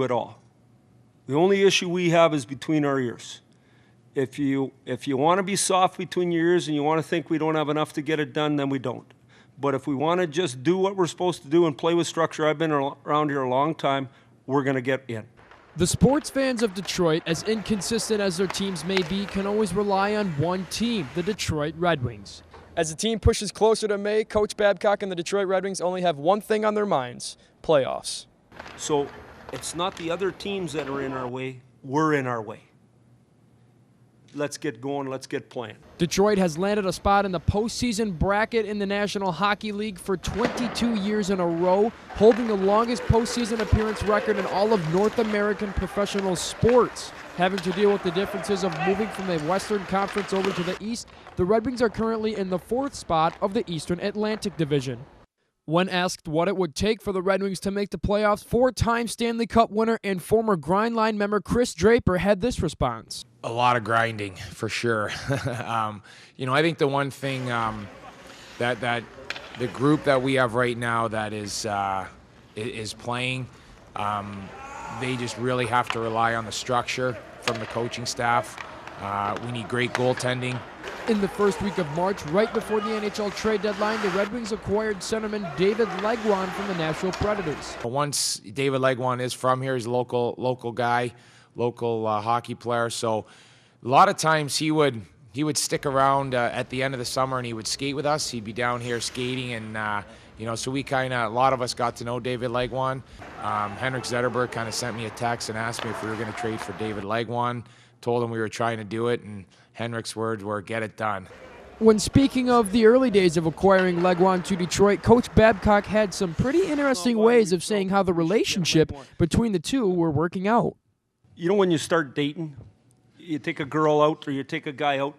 at all. The only issue we have is between our ears. If you want to be soft between your ears and you want to think we don't have enough to get it done, then we don't. But if we want to just do what we're supposed to do and play with structure, I've been around here a long time, we're going to get in. The sports fans of Detroit, as inconsistent as their teams may be, can always rely on one team, the Detroit Red Wings. As the team pushes closer to May, Coach Babcock and the Detroit Red Wings only have one thing on their minds: playoffs. So it's not the other teams that are in our way, we're in our way. Let's get going, let's get playing. Detroit has landed a spot in the postseason bracket in the National Hockey League for 22 years in a row, holding the longest postseason appearance record in all of North American professional sports. Having to deal with the differences of moving from the Western Conference over to the East, the Red Wings are currently in the 4th spot of the Eastern Atlantic Division. When asked what it would take for the Red Wings to make the playoffs, 4-time Stanley Cup winner and former Grindline member Chris Draper had this response. A lot of grinding, for sure. I think the one thing that the group that we have right now that is playing, they just really have to rely on the structure from the coaching staff. We need great goaltending. In the first week of March, right before the NHL trade deadline, the Red Wings acquired centerman David Legwand from the Nashville Predators. Once David Legwand is from here, he's a local guy, local hockey player. So a lot of times he would stick around at the end of the summer and he would skate with us. He'd be down here skating, and so we a lot of us got to know David Legwand. Henrik Zetterberg kind of sent me a text and asked me if we were going to trade for David Legwand. Told him we were trying to do it, and Henrik's words were, "Get it done." When speaking of the early days of acquiring Legwand to Detroit, Coach Babcock had some pretty interesting ways of saying how the relationship between the two were working out. When you start dating, you take a girl out or you take a guy out,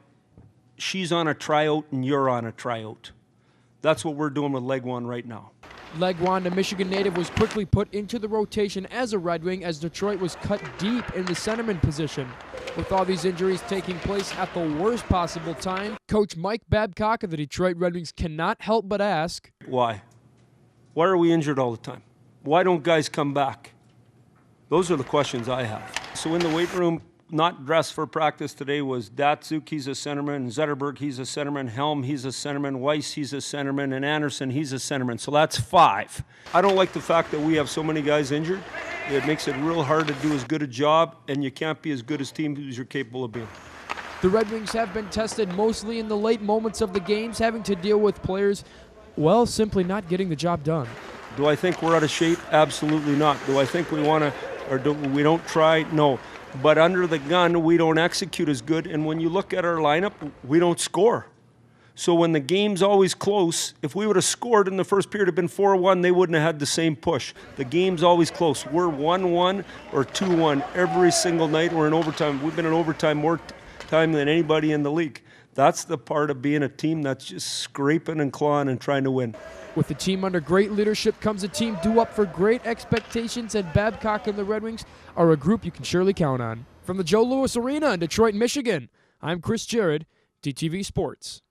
she's on a tryout and you're on a tryout. That's what we're doing with Legwand right now. Legwand, a Michigan native, was quickly put into the rotation as a Red Wing as Detroit was cut deep in the centerman position. With all these injuries taking place at the worst possible time, Coach Mike Babcock of the Detroit Red Wings cannot help but ask, why? Why are we injured all the time? Why don't guys come back? Those are the questions I have. So in the weight room, not dressed for practice today, was Datsuk, he's a centerman, Zetterberg, he's a centerman, Helm, he's a centerman, Weiss, he's a centerman, and Anderson, he's a centerman. So that's 5. I don't like the fact that we have so many guys injured. It makes it real hard to do as good a job, and you can't be as good as team as you're capable of being. The Red Wings have been tested mostly in the late moments of the games, having to deal with players, simply not getting the job done. Do I think we're out of shape? Absolutely not. Do I think we want to, or we don't try? No. But under the gun, we don't execute as good. And when you look at our lineup, we don't score. So when the game's always close, if we would have scored in the first period, have been 4-1, they wouldn't have had the same push. The game's always close. We're 1-1 or 2-1 every single night. We're in overtime. We've been in overtime more time than anybody in the league. That's the part of being a team that's just scraping and clawing and trying to win. With the team under great leadership comes a team due up for great expectations, and Babcock and the Red Wings are a group you can surely count on. From the Joe Louis Arena in Detroit, Michigan, I'm Chris Jared, DTV Sports.